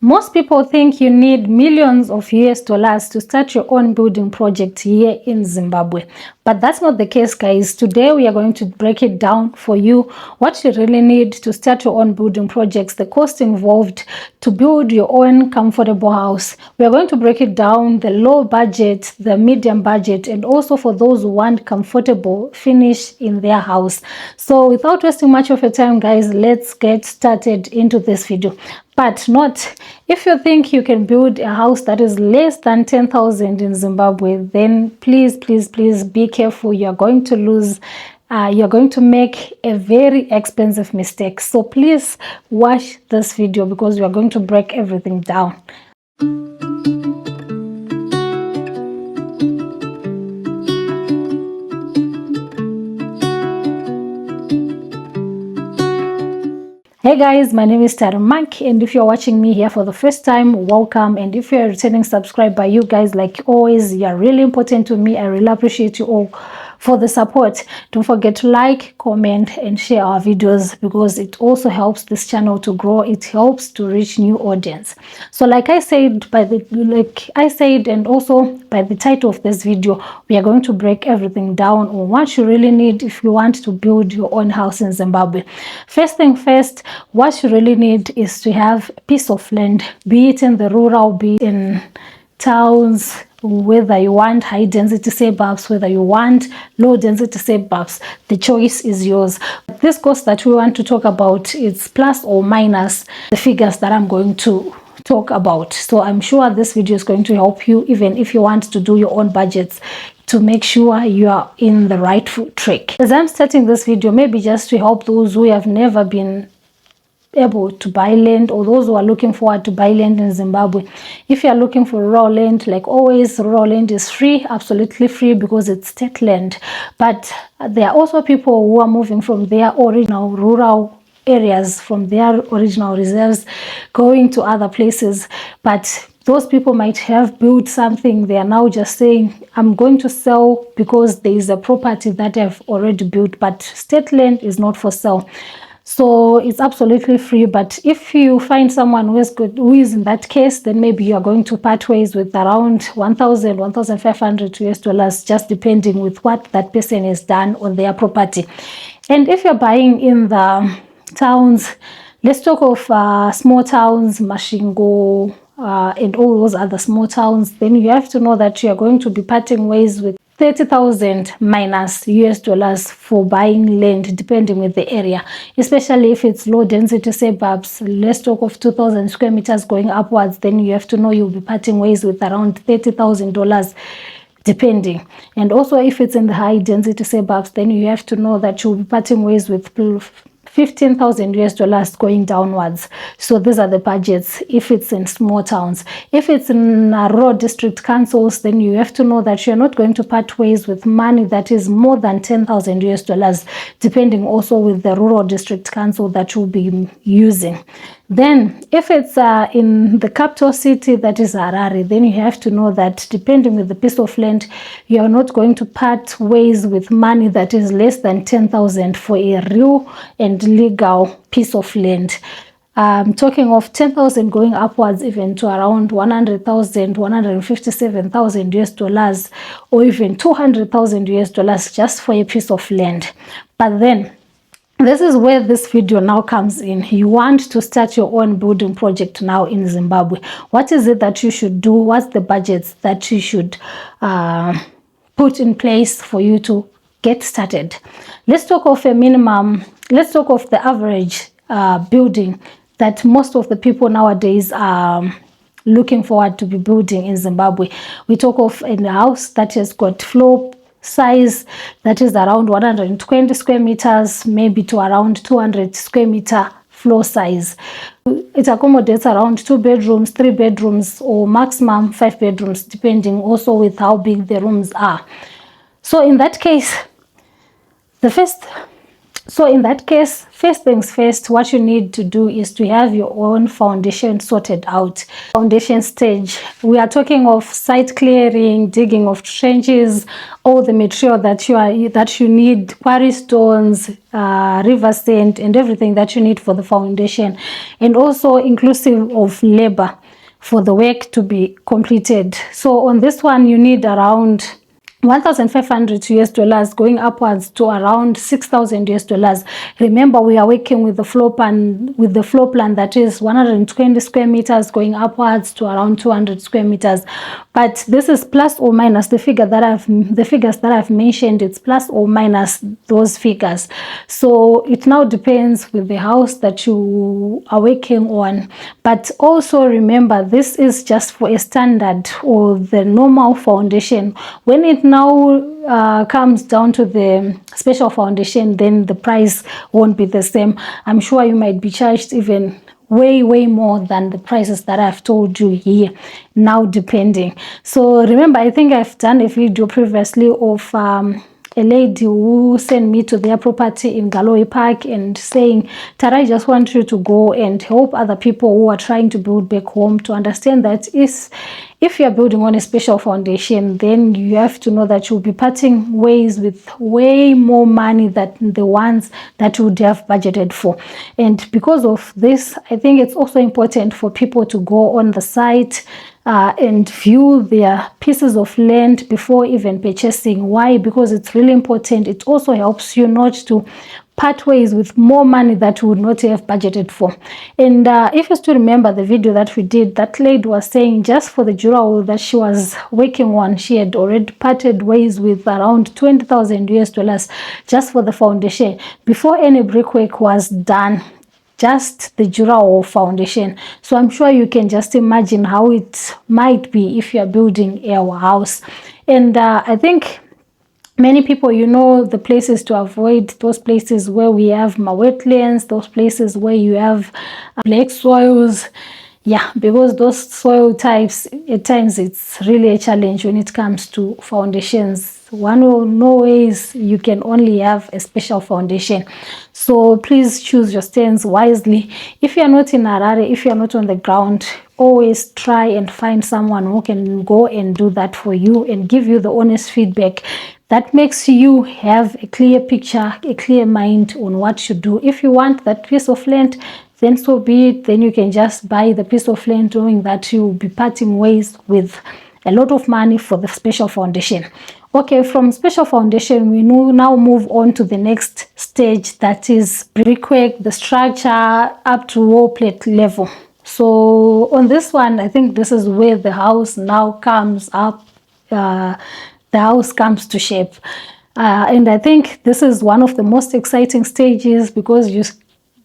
Most people think you need millions of US dollars to start your own building project here in Zimbabwe. But that's not the case, guys. Today we are going to break it down for you, what you really need to start your own building projects, the cost involved to build your own comfortable house. We are going to break it down, the low budget, the medium budget, and also for those who want comfortable finish in their house. So without wasting much of your time, guys, let's get started into this video. But not if you think you can build a house that is less than 10,000 in Zimbabwe, then please be careful. You're going to lose, you're going to make a very expensive mistake. So please watch this video because we are going to break everything down. Hey guys, my name is Taramak, and if you're watching me here for the first time, welcome. And if you're a returning subscriber, you guys, like always, you're really important to me. I really appreciate you all for the support. Don't forget to like, comment, and share our videos because it also helps this channel to grow. It helps to reach new audience. So like I said, and also by the title of this video, we are going to break everything down on what you really need if you want to build your own house in Zimbabwe. First thing first, what you really need is to have a piece of land, be it in the rural, be it in towns, whether you want high density suburbs, whether you want low density suburbs, the choice is yours. This cost that we want to talk about is plus or minus the figures that I'm going to talk about. So I'm sure this video is going to help you, even if you want to do your own budgets, to make sure you are in the right track. As I'm starting this video, maybe just to help those who have never been able to buy land, or those who are looking forward to buy land in Zimbabwe. If you are looking for raw land, like always, raw land is free, absolutely free, because it's state land. But there are also people who are moving from their original rural areas, from their original reserves, going to other places. But those people might have built something. They are now just saying, I'm going to sell because there is a property that I've already built, but state land is not for sale. So it's absolutely free. But if you find someone who is in that case, then maybe you are going to part ways with around 1,000, 1,500 US dollars, just depending with what that person has done on their property. And if you're buying in the towns, let's talk of small towns, Mashingo, and all those other small towns, then you have to know that you are going to be parting ways with 30,000 minus US dollars for buying land, depending with the area, especially if it's low density suburbs. Let's talk of 2,000 square meters going upwards, then you have to know you'll be parting ways with around $30,000 depending. And also if it's in the high density suburbs, then you have to know that you'll be parting ways with 15,000 US dollars going downwards. So these are the budgets if it's in small towns. If it's in rural district councils, then you have to know that you're not going to part ways with money that is more than 10,000 US dollars, depending also with the rural district council that you'll be using. Then if it's in the capital city, that is Harare, then you have to know that depending with the piece of land, you are not going to part ways with money that is less than 10,000 for a real and legal piece of land. Talking of 10,000 going upwards even to around 100,000, 157,000 US dollars, or even 200,000 US dollars just for a piece of land. But then this is where this video now comes in. You want to start your own building project now in Zimbabwe. What is it that you should do? What's the budgets that you should put in place for you to get started? Let's talk of a minimum. Let's talk of the average building that most of the people nowadays are looking forward to be building in Zimbabwe. We talk of a house that has got floor size that is around 120 square meters, maybe to around 200 square meter floor size. It accommodates around 2 bedrooms, 3 bedrooms, or maximum 5 bedrooms, depending also with how big the rooms are. So in that case, the first So in that case, first things first, what you need to do is to have your own foundation sorted out. Foundation stage, we are talking of site clearing, digging of trenches, all the material that you need, quarry stones, river sand, and everything that you need for the foundation, and also inclusive of labor for the work to be completed. So on this one, you need around 1,500 US dollars going upwards to around 6,000 US dollars. Remember, we are working with the floor plan that is 120 square meters going upwards to around 200 square meters. But this is plus or minus the figures that I've mentioned. It's plus or minus those figures. So it now depends with the house that you are working on. But also remember, this is just for a standard or the normal foundation. When it now comes down to the special foundation, then the price won't be the same. I'm sure you might be charged even way more than the prices that I've told you here, now depending. So remember, I think I've done a video previously of a lady who sent me to their property in Galloway Park and saying, Tara, I just want you to go and help other people who are trying to build back home to understand that if you're building on a special foundation, then you have to know that you'll be parting ways with way more money than the ones that you would have budgeted for. And because of this, I think it's also important for people to go on the site and view their pieces of land before even purchasing. Why? Because it's really important. It also helps you not to part ways with more money that you would not have budgeted for. And if you still remember the video that we did, that lady was saying just for the jewelry that she was working on, she had already parted ways with around 20,000 US dollars just for the foundation before any brickwork was done, just the jewelry foundation. So I'm sure you can just imagine how it might be if you're building a house. And I think many people, you know, the places to avoid, those places where we have wetlands, those places where you have black soils. Yeah, because those soil types, at times it's really a challenge when it comes to foundations. One will know is you can only have a special foundation. So please choose your stands wisely. If you're not in Harare, if you're not on the ground, always try and find someone who can go and do that for you and give you the honest feedback. That makes you have a clear picture, a clear mind on what you do. If you want that piece of land, then so be it. Then you can just buy the piece of land, knowing that you will be parting ways with a lot of money for the special foundation. Okay, from special foundation, we now move on to the next stage, that is brickwork, the structure up to wall plate level. So on this one, I think this is where the house now comes up, the house comes to shape. And I think this is one of the most exciting stages because you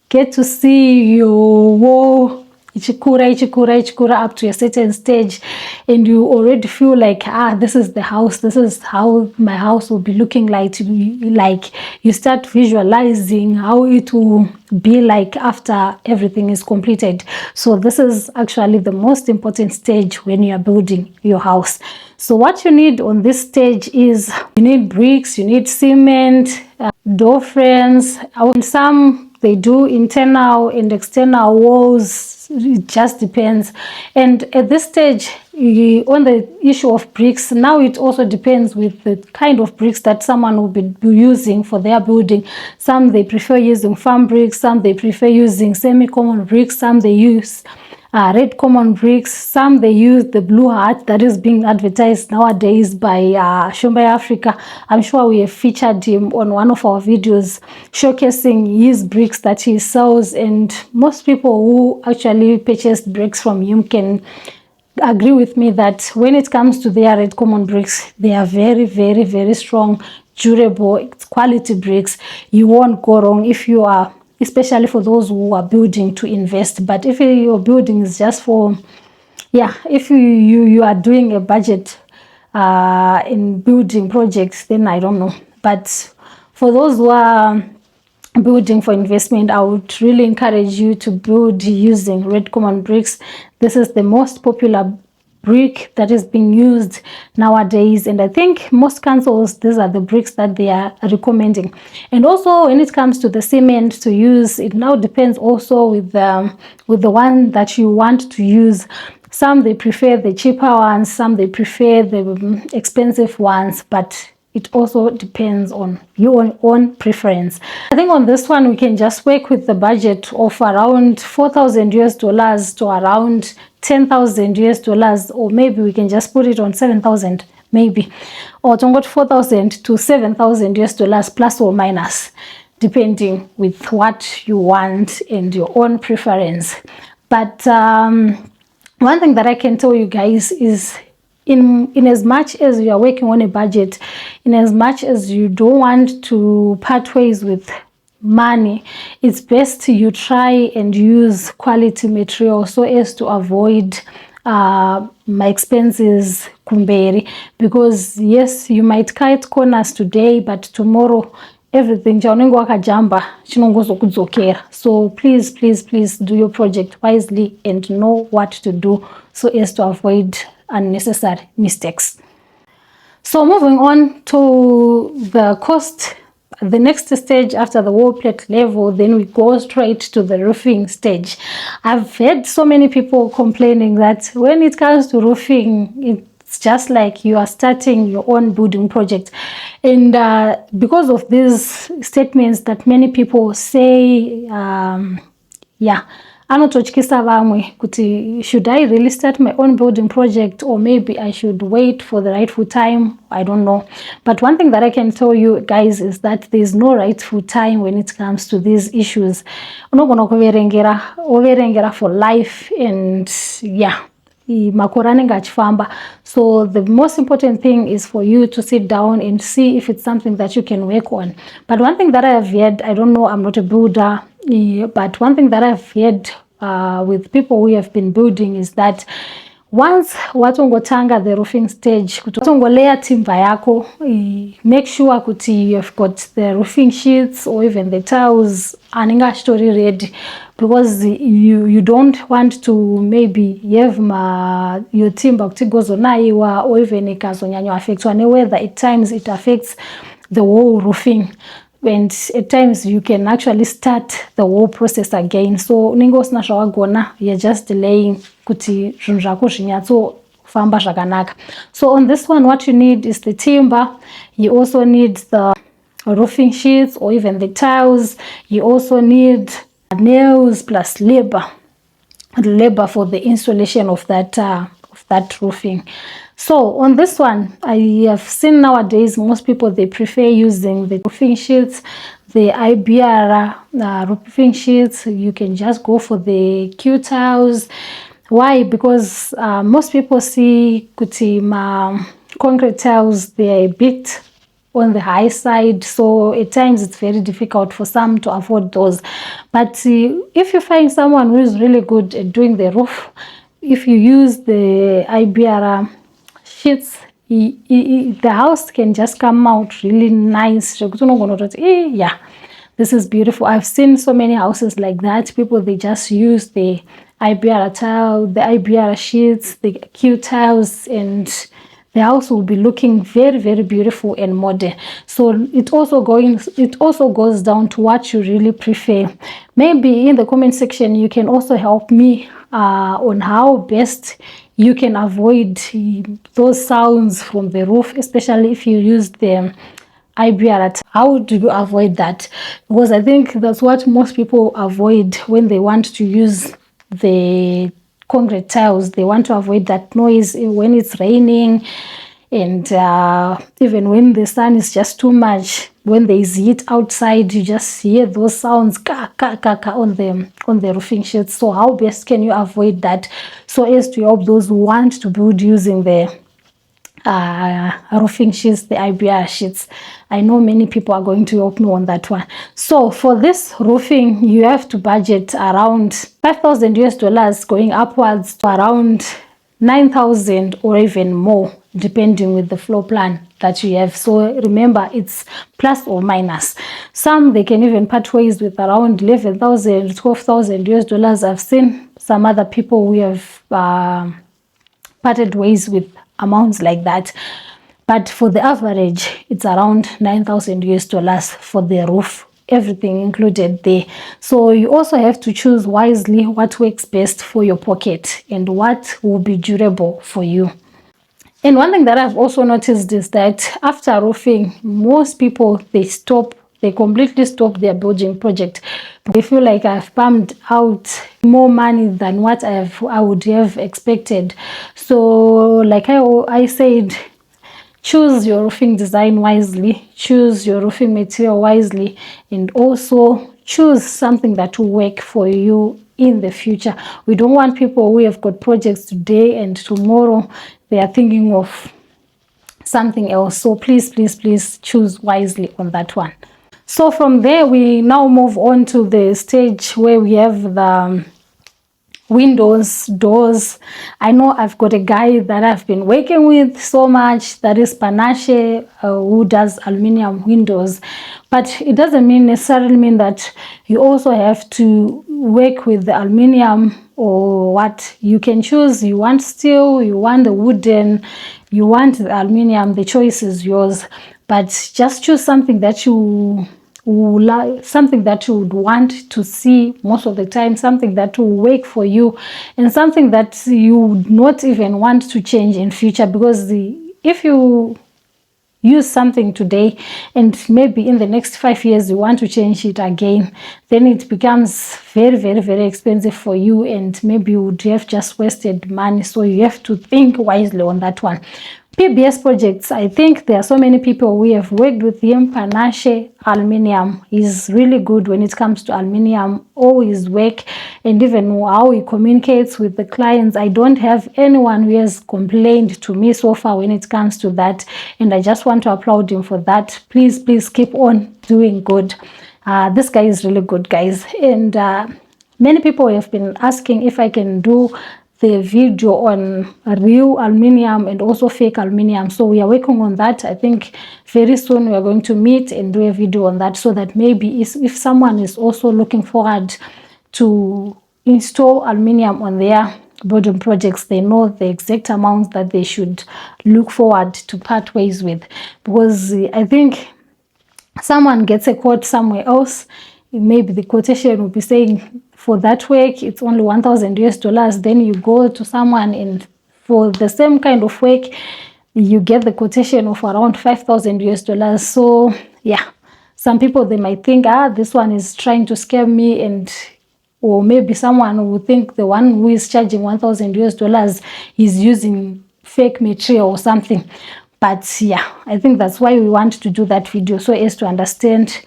get to see your wall ichikura up to a certain stage, and you already feel like, this is the house, this is how my house will be looking like. Like you start visualizing how it will be like after everything is completed. So this is actually the most important stage when you are building your house. So what you need on this stage is you need bricks, you need cement, door frames. Some they do internal and external walls. It just depends. And at this stage, on the issue of bricks, now it also depends with the kind of bricks that someone will be using for their building. Some they prefer using farm bricks, some they prefer using semi-common bricks, some they use red common bricks, some they use the blue heart that is being advertised nowadays by Shumbai Africa. I'm sure we have featured him on one of our videos showcasing his bricks that he sells, and most people who actually purchased bricks from him can agree with me that when it comes to their red common bricks, they are very strong, durable, quality bricks. You won't go wrong if you are, especially for those who are building to invest. But if your building is just for, if you are doing a budget in building projects, then I don't know. But for those who are building for investment, I would really encourage you to build using red common bricks. This is the most popular brick that is being used nowadays, and I think most councils, these are the bricks that they are recommending. And also when it comes to the cement to use, it now depends also with the one that you want to use. Some they prefer the cheaper ones, some they prefer the expensive ones, but it also depends on your own preference. I think on this one we can just work with the budget of around $4,000 to around $10,000, or maybe we can just put it on 7,000 maybe, or tongot 4,000 to $7,000 plus or minus, depending with what you want and your own preference. But one thing that I can tell you guys is, in as much as you are working on a budget, in as much as you don't want to part ways with money, it's best you try and use quality material so as to avoid my expenses kumberi, because yes, you might cut corners today, but tomorrow everything chaunenge wakajamba chinongozokudzokera. So please do your project wisely and know what to do so as to avoid unnecessary mistakes. So moving on to the cost, the next stage after the wall plate level, then we go straight to the roofing stage. I've heard so many people complaining that when it comes to roofing, it's just like you are starting your own building project. And because of these statements that many people say, anotochikisa vamwe kuti should I really start my own building project, or maybe I should wait for the rightful time. I don't know. But one thing that I can tell you guys is that there's no rightful time when it comes to these issues. Overengera for life, and so the most important thing is for you to sit down and see if it's something that you can work on. But one thing that I have heard, I don't know, I'm not a builder, but one thing that I've heard with people who have been building is that once watongotanga the roofing stage, watongolea timber yako, make sure kuti you have got the roofing sheets or even the tiles aninga story ready, because you don't want to maybe have your timber kuti gozonaiwa or even ikazonyanya affectwa ne weather. At times it affects the whole roofing, and at times you can actually start the whole process again. So ningo sina shawagona, you're just delaying kuti zvinhu zvinyatso famba zvakanaka. So on this one, what you need is the timber. You also need the roofing sheets or even the tiles. You also need nails plus labor for the installation of that roofing. So on this one, I have seen nowadays most people, they prefer using the roofing sheets, the IBR roofing sheets. You can just go for the Q tiles. Why? Because most people see kutima concrete tiles, they are a bit on the high side, so at times it's very difficult for some to afford those. But if you find someone who is really good at doing the roof, if you use the IBR sheets, the house can just come out really nice. Yeah, this is beautiful. I've seen so many houses like that. People, they just use the IBR tile, the IBR sheets, the Q tiles, and the house will be looking very, very beautiful and modern. So it also goes down to what you really prefer. Maybe in the comment section you can also help me on how best you can avoid those sounds from the roof, especially if you use the IBR. How do you avoid that? Because I think that's what most people avoid when they want to use the concrete tiles. They want to avoid that noise when it's raining, and even when the sun is just too much. When there is heat outside, you just hear those sounds ka ka ka ka on the roofing sheets. So how best can you avoid that, so as to help those who want to build using the roofing sheets, the IBR sheets? I know many people are going to help me on that one. So for this roofing, you have to budget around $5,000 going upwards to around 9,000 or even more, depending with the floor plan that you have. So remember, it's plus or minus. Some, they can even part ways with around 11,000, $12,000. I've seen some other people who have parted ways with amounts like that. But for the average, it's around 9,000 US dollars for the roof, everything included there. So you also have to choose wisely what works best for your pocket and what will be durable for you. And one thing that I've also noticed is that after roofing, most people, they completely stop their building project. They feel like I've pumped out more money than what I would have expected. So like I said, choose your roofing design wisely, choose your roofing material wisely, and also choose something that will work for you in the future. We don't want people who have got projects today and tomorrow they are thinking of something else. So please, please, please choose wisely on that one. So from there, we now move on to the stage where we have the windows, doors. I know I've got a guy that I've been working with so much, that is Panache, who does aluminium windows. But it doesn't necessarily mean that you also have to work with the aluminium or what. You can choose. You want steel, you want the wooden, you want the aluminium. The choice is yours. But just choose something that something that you would want to see most of the time, something that will work for you, and something that you would not even want to change in future. Because if you use something today and maybe in the next 5 years you want to change it again, then it becomes very, very, very expensive for you, and maybe you would have just wasted money. So you have to think wisely on that one. PBS projects, I think there are so many people we have worked with him. Panache Aluminium is really good when it comes to aluminium, all his work and even how he communicates with the clients. I don't have anyone who has complained to me so far when it comes to that, and I just want to applaud him for that. Please, please keep on doing good. This guy is really good, guys. And many people have been asking if I can do the video on real aluminium and also fake aluminium. So we are working on that. I think very soon we are going to meet and do a video on that, so that maybe if someone is also looking forward to install aluminium on their building projects, they know the exact amount that they should look forward to part ways with. Because I think someone gets a quote somewhere else, maybe the quotation will be saying for that work it's only 1,000 US dollars. Then you go to someone and for the same kind of work you get the quotation of around 5,000 US dollars. So yeah, some people, they might think, this one is trying to scare me, and or maybe someone will think the one who is charging 1,000 US dollars is using fake material or something. But yeah, I think that's why we want to do that video, so as to understand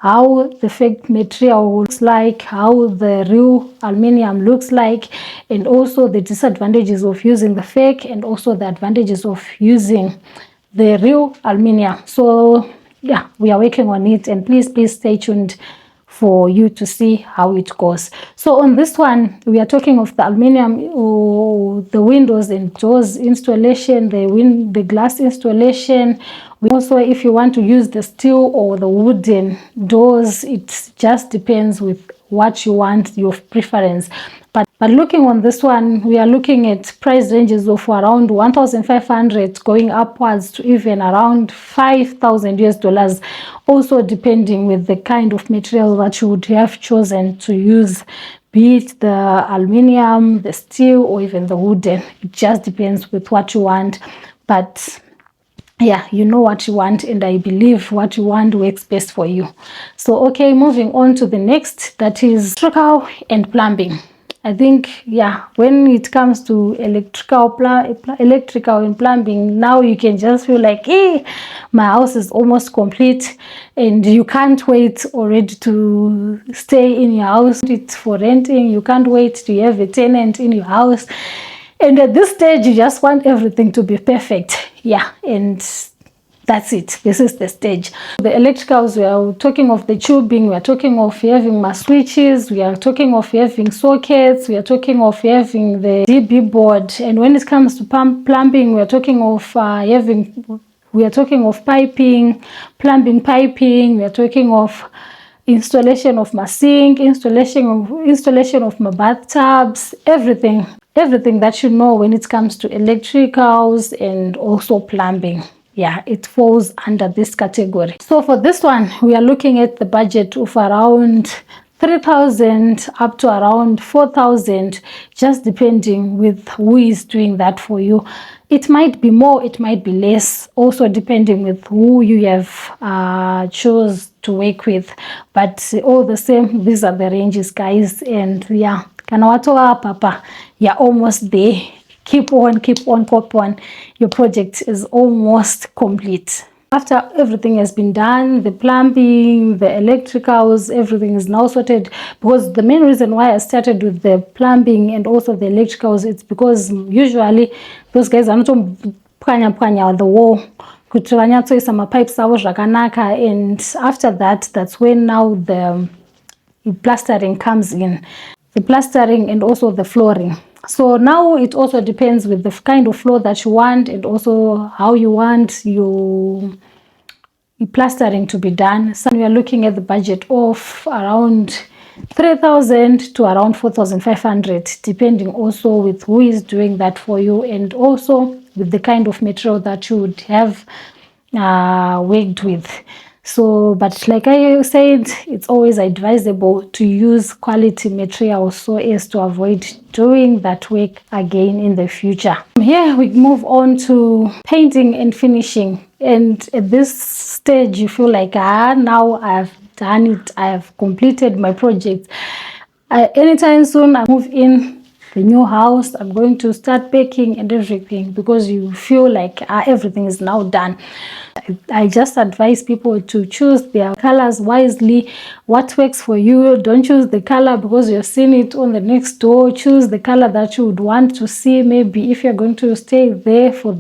how the fake material looks like, how the real aluminium looks like, and also the disadvantages of using the fake and also the advantages of using the real aluminium. So yeah, we are working on it, and please, please stay tuned for you to see how it goes. So on this one, we are talking of the aluminium, the windows and doors installation, the glass installation. We also, if you want to use the steel or the wooden doors, it just depends with what you want, your preference. But looking on this one, we are looking at price ranges of around 1,500 going upwards to even around 5,000 US dollars, also depending with the kind of material that you would have chosen to use, be it the aluminium, the steel, or even the wooden. It just depends with what you want. But yeah, you know what you want, and I believe what you want works best for you. So okay, moving on to the next, that is electrical and plumbing. I think, yeah, when it comes to electrical and plumbing, now you can just feel like, hey, my house is almost complete, and you can't wait already to stay in your house. It's for renting. You can't wait to have a tenant in your house. And at this stage, you just want everything to be perfect. Yeah, and that's it. This is the stage. The electricals, we are talking of the tubing, we are talking of having my switches, we are talking of having sockets, we are talking of having the DB board. And when it comes to plumbing, we are talking of piping, plumbing piping, we are talking of installation of my sink, installation of my bathtubs, everything everything that you know when it comes to electricals and also plumbing. Yeah, it falls under this category. So for this one, we are looking at the budget of around 3,000 up to around 4,000, just depending with who is doing that for you. It might be more, it might be less, also depending with who you have chose to work with. But all the same, these are the ranges, guys. And yeah, kanawatoa papa, you're almost there. Keep on, keep on, keep on. Your project is almost complete. After everything has been done, the plumbing, the electricals, everything is now sorted. Because the main reason why I started with the plumbing and also the electricals, it's because usually those guys are not pukanya the wall. Kuti vanyatsoisa mapipes avo zvakanaka, and after that, that's when now the plastering comes in. The plastering and also the flooring. So now it also depends with the kind of floor that you want and also how you want your plastering to be done. So we are looking at the budget of around 3,000 to around 4,500, depending also with who is doing that for you and also with the kind of material that you would have worked with. So, but like I said, it's always advisable to use quality material so as to avoid doing that work again in the future. Here we move on to painting and finishing. And at this stage, you feel like, now I've done it, I have completed my project. Anytime soon, I move in the new house, I'm going to start baking and everything, because you feel like everything is now done. I just advise people to choose their colors wisely. What works for you, don't choose the color because you've seen it on the next door. Choose the color that you would want to see. Maybe if you're going to stay there for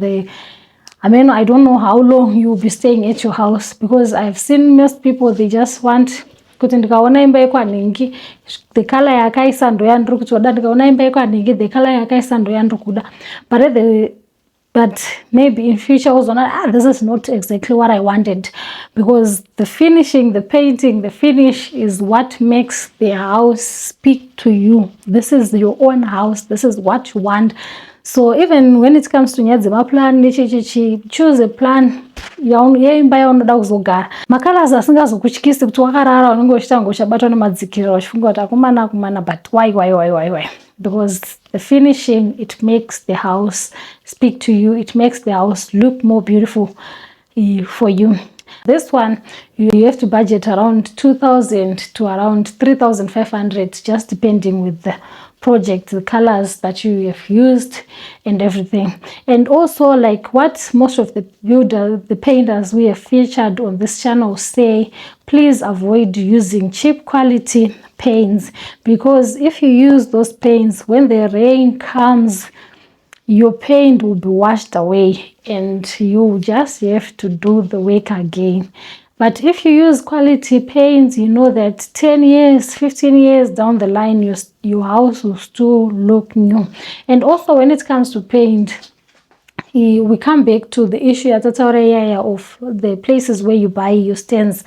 I don't know how long you'll be staying at your house, because I've seen most people, they just want kuti ndikaona imba yekwanhingi the color yakaisa ndo yandiri kutoda, ndikaona imba yekwanhingi the color yakaisa ndo yandiri kuda. But maybe in future also this is not exactly what I wanted, because the finishing, the painting, the finish is what makes the house speak to you. This is your own house, this is what you want. So even when it comes to nyadzima plan, choose a plan yeimba yaunoda kuzogara. Macolors asingazokutyisi kuti wakarara unenge uchitanga uchabatwa nemadzikirira uchifunga kuti akumana, but why? Because the finishing, it makes the house speak to you, it makes the house look more beautiful for you. This one, you have to budget around 2,000 to around 3,500, just depending with the project, the colors that you have used and everything. And also, like what most of the builders, the painters we have featured on this channel say, please avoid using cheap quality paints, because if you use those paints, when the rain comes, your paint will be washed away and you just have to do the work again. But if you use quality paints, you know that 10 years, 15 years down the line, your house will still look new. And also when it comes to paint, we come back to the issue of the places where you buy your stands.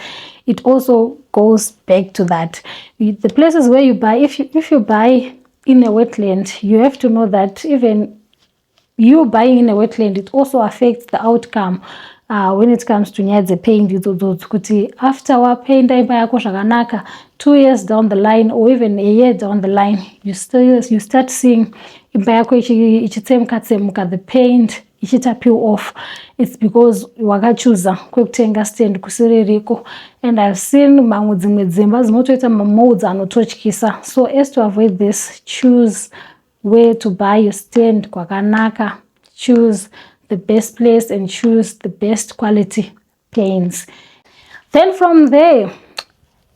It also goes back to that. The places where you buy, if you buy in a wetland, you have to know that even you buying in a wetland, it also affects the outcome when it comes to nyadze paint. After our paint imba yako zvakanaka, 2 years down the line or even a year down the line, you start seeing imba yako ichitsemuka, the paint ichita peel off. It's because wakachuza kwekutenga stand kusiririko. And I've seen mamwe dzimwe dzimba dzinotoita mamolds anototyisa. So as to avoid this, choose where to buy your stand kwakanaka, choose the best place and choose the best quality paints. Then from there,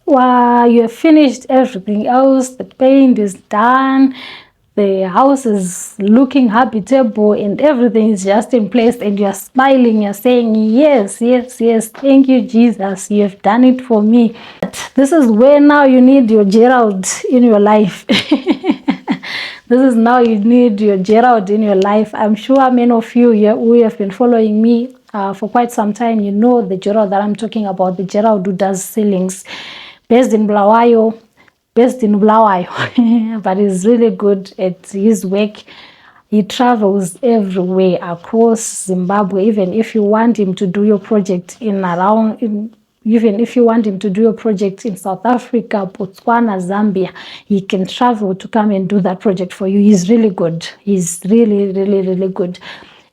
while you have finished everything else, the paint is done, the house is looking habitable and everything is just in place, and you're smiling, you're saying yes, thank you Jesus, you have done it for me. But this is where now you need your Gerald in your life. This is now you need your Gerald in your life. I'm sure many of you who have been following me for quite some time, you know the Gerald that I'm talking about, the Gerald who does ceilings, based in Bulawayo. based in Bulawayo, but he's really good at his work. He travels everywhere across Zimbabwe. Even if you want him to do your project even if you want him to do a project in South Africa, Botswana, Zambia, he can travel to come and do that project for you. He's really good. He's really, really, really good.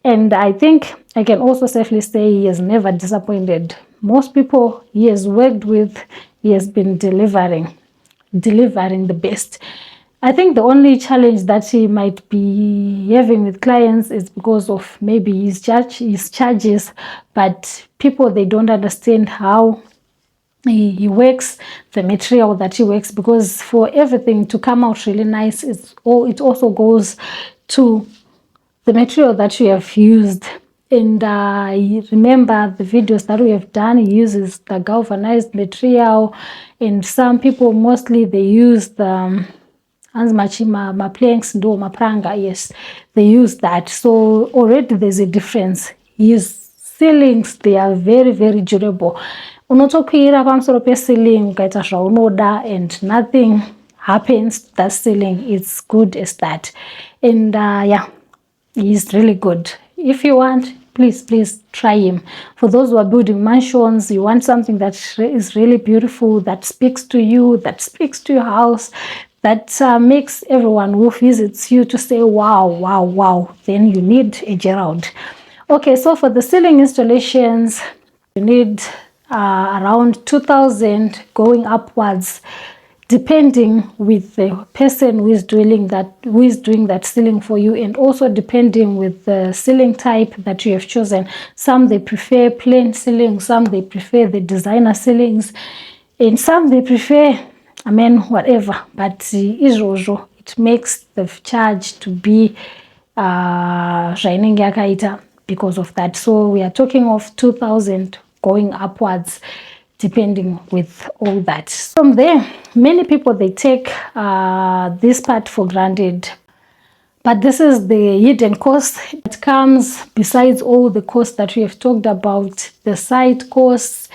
And I think I can also safely say he has never disappointed. Most people he has worked with, he has been delivering the best. I think the only challenge that he might be having with clients is because of maybe his charges, but people, they don't understand how he works, the material that he works, because for everything to come out really nice, it also goes to the material that you have used. And remember the videos that we have done, he uses the galvanized material, and some people, mostly they use the my planks, no, my pranga, yes, they use that. So already there's a difference. His ceilings, they are very, very durable. Unotokwira pamusoro pe-ceiling ukaita zvaunoda and nothing happens to that ceiling. It's good as that. And yeah, he's really good. If you want, please try him. For those who are building mansions, you want something that is really beautiful, that speaks to you, that speaks to your house, that makes everyone who visits you to say wow, wow, wow, then you need a Gerald. Okay, so for the ceiling installations, you need around 2,000 going upwards, depending with the person who is doing that ceiling for you, and also depending with the ceiling type that you have chosen. Some they prefer plain ceiling, some they prefer the designer ceilings, and some they prefer, I mean, whatever. But it makes the charge to be shining yakaita because of that. So we are talking of 2,000 going upwards, depending with all that. From there, many people, they take this part for granted, but this is the hidden cost. It comes besides all the costs that we have talked about, the site costs,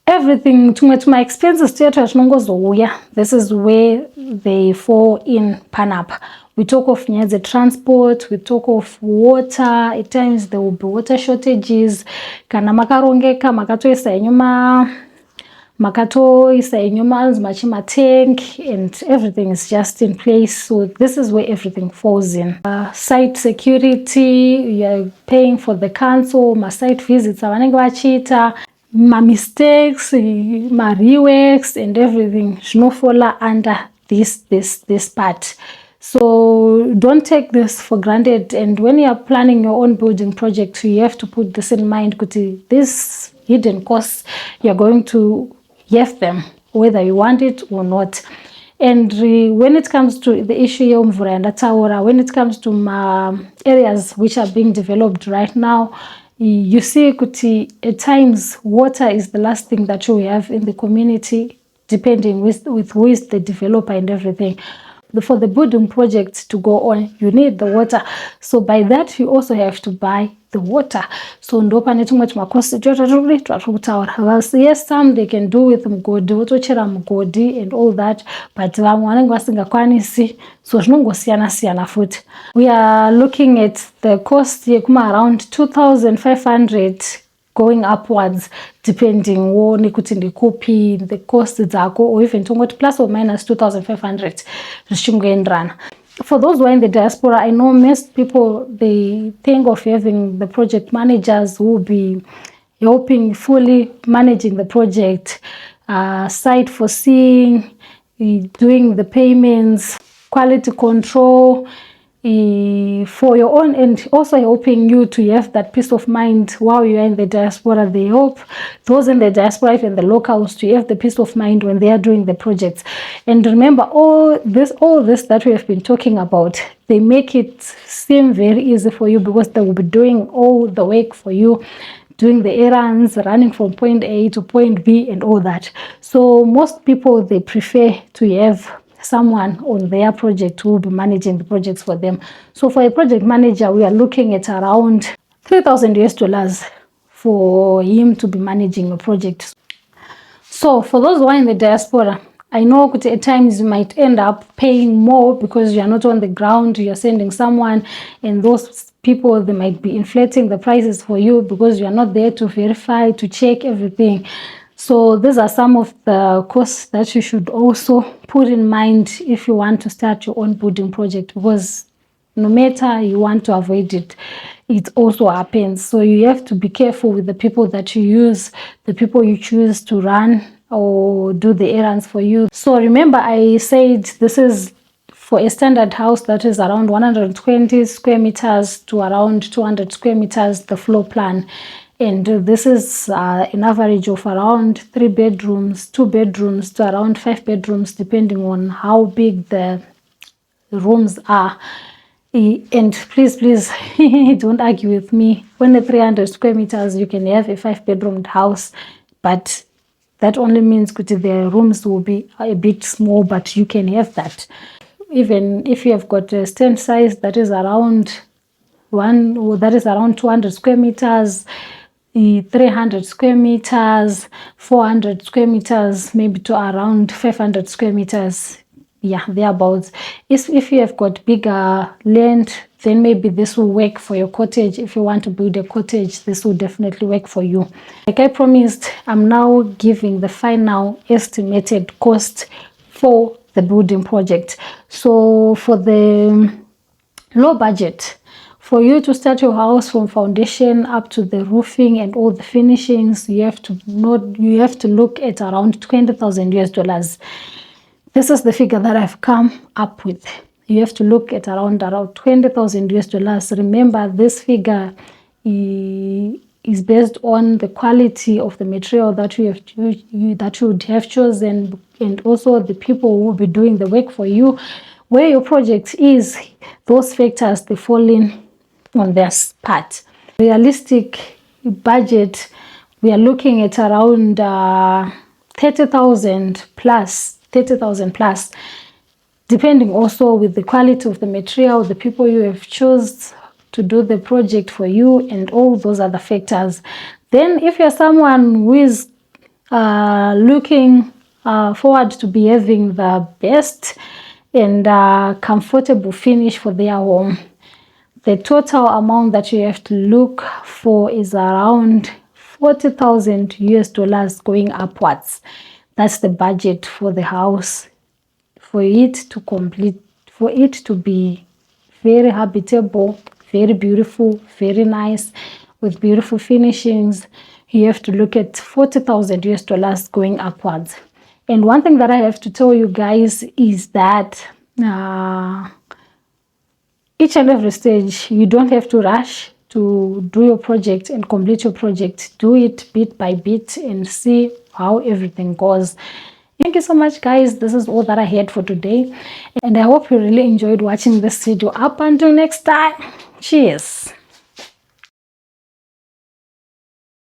everything. To my expenses, this is where they fall in PANAP. We talk of the transport, we talk of water. At times there will be water shortages. Kana makarongeka makatoisa enyuma machima tank, and everything is just in place. So this is where everything falls in. Site security, you're paying for the council, my site visits, my mistakes, my reworks, and everything no fall under this part. So don't take this for granted. And when you are planning your own building project, you have to put this in mind. This hidden costs, you're going to have them whether you want it or not. And when it comes to the issue of when it comes to areas which are being developed right now, you see at times water is the last thing that you have in the community, depending with who is the developer and everything. For the building project to go on, you need the water. So by that, you also have to buy the water. So yes, some they can do with mgodi and all that, but so we are looking at the cost around 2,500 going upwards, depending on the cost or even plus or minus 2,500. For those who are in the diaspora, I know most people, they think of having the project managers who will be helping fully managing the project, site foreseeing, doing the payments, quality control, for your own, and also helping you to have that peace of mind while you are in the diaspora. They help those in the diaspora, even the locals, to have the peace of mind when they are doing the projects. And remember, all this that we have been talking about, they make it seem very easy for you, because they will be doing all the work for you, doing the errands, running from point A to point B and all that. So most people, they prefer to have someone on their project who will be managing the projects for them. So for a project manager, we are looking at around $3,000 for him to be managing a project. So for those who are in the diaspora, I know at times you might end up paying more because you are not on the ground, you are sending someone, and those people, they might be inflating the prices for you because you are not there to verify, to check everything. So these are some of the costs that you should also put in mind if you want to start your own building project, because no matter you want to avoid it, it also happens. So you have to be careful with the people that you use, the people you choose to run or do the errands for you. So remember, I said this is for a standard house that is around 120 square meters to around 200 square meters, the floor plan. And this is an average of around 3 bedrooms, 2 bedrooms to around 5 bedrooms, depending on how big the rooms are. And please don't argue with me. When the 300 square meters, you can have a 5-bedroom house, but that only means that the rooms will be a bit small, but you can have that. Even if you have got a stand size that is around 200 square meters, 300 square meters, 400 square meters, maybe to around 500 square meters. Yeah, thereabouts. If you have got bigger land, then maybe this will work for your cottage. If you want to build a cottage, this will definitely work for you. Like I promised, I'm now giving the final estimated cost for the building project. So for the low budget, for you to start your house from foundation up to the roofing and all the finishings, you have to look at around 20,000 US dollars. This is the figure that I've come up with. You have to look at around 20,000 US dollars. Remember, this figure is based on the quality of the material that you would have chosen, and also the people who will be doing the work for you. Where your project is, those factors, they fall in on their part. Realistic budget, we are looking at around 30,000 plus, depending also with the quality of the material, the people you have chosen to do the project for you, and all those other factors. Then if you're someone who is looking forward to be having the best and comfortable finish for their home, the total amount that you have to look for is around 40,000 US dollars going upwards. That's the budget for the house. For it to be very habitable, very beautiful, very nice, with beautiful finishings, you have to look at 40,000 US dollars going upwards. And one thing that I have to tell you guys is that each and every stage, you don't have to rush to do your project and complete your project. Do it bit by bit and see how everything goes. Thank you so much, guys. This is all that I had for today, and I hope you really enjoyed watching this video. Up until next time, cheers.